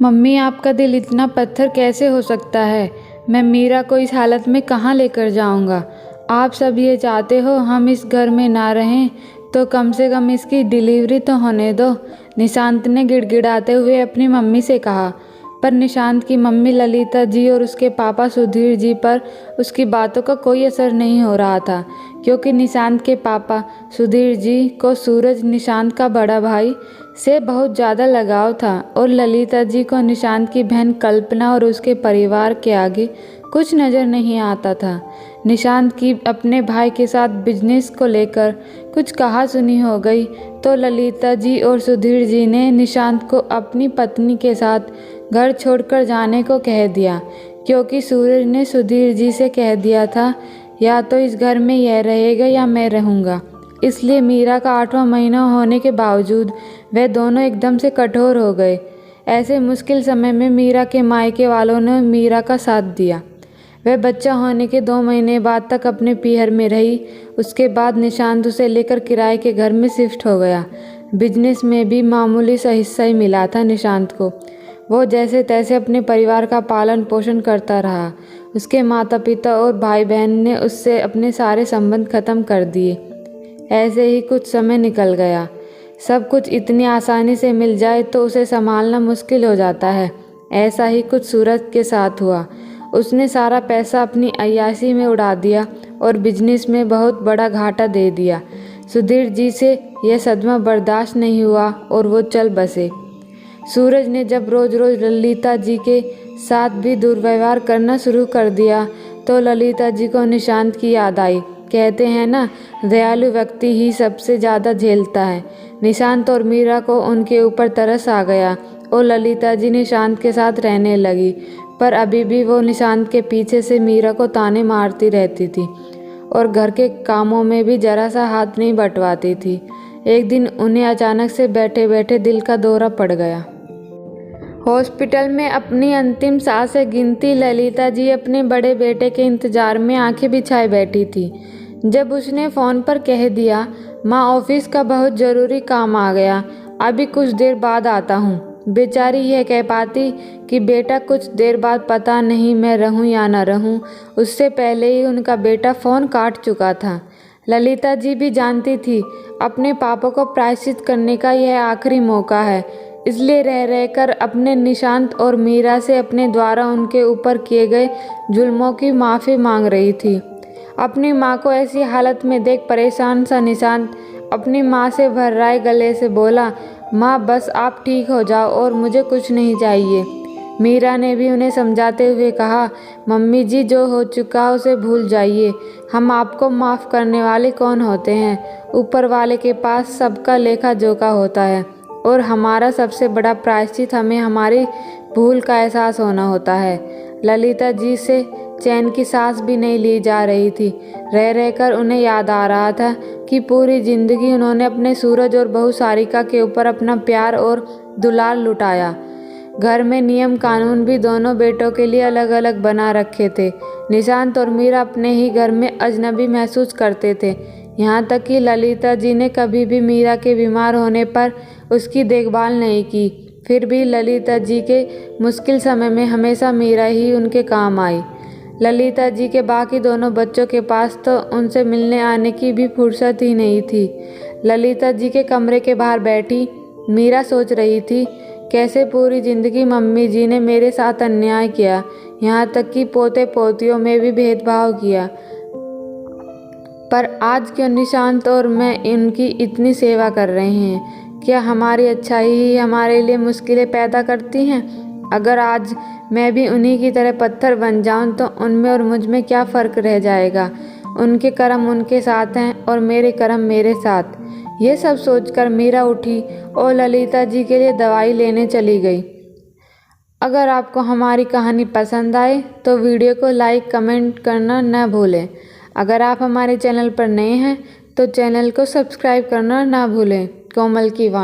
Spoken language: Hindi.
मम्मी, आपका दिल इतना पत्थर कैसे हो सकता है? मैं मीरा को इस हालत में कहाँ लेकर जाऊँगा? आप सब ये चाहते हो हम इस घर में ना रहें, तो कम से कम इसकी डिलीवरी तो होने दो। निशांत ने गिड़गिड़ाते हुए अपनी मम्मी से कहा। पर निशांत की मम्मी ललिता जी और उसके पापा सुधीर जी पर उसकी बातों का कोई असर नहीं हो रहा था, क्योंकि निशांत के पापा सुधीर जी को सूरज, निशांत का बड़ा भाई, से बहुत ज़्यादा लगाव था और ललिता जी को निशांत की बहन कल्पना और उसके परिवार के आगे कुछ नज़र नहीं आता था। निशांत की अपने भाई के साथ बिजनेस को लेकर कुछ कहा सुनी हो गई तो ललिता जी और सुधीर जी ने निशांत को अपनी पत्नी के साथ घर छोड़कर जाने को कह दिया, क्योंकि सूरज ने सुधीर जी से कह दिया था या तो इस घर में यह रहेगा या मैं रहूँगा। इसलिए मीरा का 8वां महीना होने के बावजूद वे दोनों एकदम से कठोर हो गए। ऐसे मुश्किल समय में मीरा के मायके वालों ने मीरा का साथ दिया। वह बच्चा होने के 2 महीने बाद तक अपने पीहर में रही। उसके बाद निशांत उसे लेकर किराए के घर में शिफ्ट हो गया। बिजनेस में भी मामूली सा हिस्सा ही मिला था निशांत को। वो जैसे तैसे अपने परिवार का पालन पोषण करता रहा। उसके माता पिता और भाई बहन ने उससे अपने सारे संबंध खत्म कर दिए। ऐसे ही कुछ समय निकल गया। सब कुछ इतनी आसानी से मिल जाए तो उसे संभालना मुश्किल हो जाता है। ऐसा ही कुछ सूरज के साथ हुआ। उसने सारा पैसा अपनी अय्याशी में उड़ा दिया और बिजनेस में बहुत बड़ा घाटा दे दिया। सुधीर जी से यह सदमा बर्दाश्त नहीं हुआ और वो चल बसे। सूरज ने जब रोज़ रोज़ ललिता जी के साथ भी दुर्व्यवहार करना शुरू कर दिया तो ललिता जी को निशांत की याद आई। कहते हैं ना, दयालु व्यक्ति ही सबसे ज़्यादा झेलता है। निशांत और मीरा को उनके ऊपर तरस आ गया और ललिता जी निशांत के साथ रहने लगी, पर अभी भी वो निशांत के पीछे से मीरा को ताने मारती रहती थी और घर के कामों में भी जरा सा हाथ नहीं बटवाती थी। एक दिन उन्हें अचानक से बैठे बैठे दिल का दौरा पड़ गया। हॉस्पिटल में अपनी अंतिम सांसें गिनती ललिता जी अपने बड़े बेटे के इंतजार में आंखें बिछाए बैठी थी। जब उसने फ़ोन पर कह दिया, माँ ऑफिस का बहुत ज़रूरी काम आ गया, अभी कुछ देर बाद आता हूँ, बेचारी यह कह पाती कि बेटा कुछ देर बाद पता नहीं मैं रहूँ या न रहूँ, उससे पहले ही उनका बेटा फ़ोन काट चुका था। ललिता जी भी जानती थी अपने पापों को प्रायश्चित करने का यह आखिरी मौका है, इसलिए रह रहकर अपने निशांत और मीरा से अपने द्वारा उनके ऊपर किए गए जुल्मों की माफ़ी मांग रही थी। अपनी माँ को ऐसी हालत में देख परेशान सा निशांत अपनी माँ से भर्राए गले से बोला, माँ बस आप ठीक हो जाओ और मुझे कुछ नहीं चाहिए। मीरा ने भी उन्हें समझाते हुए कहा, मम्मी जी जो हो चुका उसे भूल जाइए, हम आपको माफ़ करने वाले कौन होते हैं, ऊपर वाले के पास सबका लेखा जोखा होता है और हमारा सबसे बड़ा प्रायश्चित हमें हमारी भूल का एहसास होना होता है। ललिता जी से चैन की सांस भी नहीं ली जा रही थी। रह रहकर उन्हें याद आ रहा था कि पूरी जिंदगी उन्होंने अपने सूरज और बहू सारिका के ऊपर अपना प्यार और दुलार लुटाया। घर में नियम कानून भी दोनों बेटों के लिए अलग अलग बना रखे थे। निशांत और मीरा अपने ही घर में अजनबी महसूस करते थे। यहाँ तक कि ललिता जी ने कभी भी मीरा के बीमार होने पर उसकी देखभाल नहीं की। फिर भी ललिता जी के मुश्किल समय में हमेशा मीरा ही उनके काम आई। ललिता जी के बाकी दोनों बच्चों के पास तो उनसे मिलने आने की भी फुर्सत ही नहीं थी। ललिता जी के कमरे के बाहर बैठी मीरा सोच रही थी, कैसे पूरी ज़िंदगी मम्मी जी ने मेरे साथ अन्याय किया, यहाँ तक कि पोते पोतियों में भी भेदभाव किया, पर आज क्यों निशांत और मैं इनकी इतनी सेवा कर रहे हैं। क्या हमारी अच्छाई ही हमारे लिए मुश्किलें पैदा करती हैं? अगर आज मैं भी उन्हीं की तरह पत्थर बन जाऊं तो उनमें और मुझ में क्या फ़र्क रह जाएगा। उनके कर्म उनके साथ हैं और मेरे कर्म मेरे साथ। ये सब सोचकर मीरा उठी और ललिता जी के लिए दवाई लेने चली गई। अगर आपको हमारी कहानी पसंद आए तो वीडियो को लाइक कमेंट करना न भूलें। अगर आप हमारे चैनल पर नए हैं तो चैनल को सब्सक्राइब करना ना भूलें। कोमल की वाणी।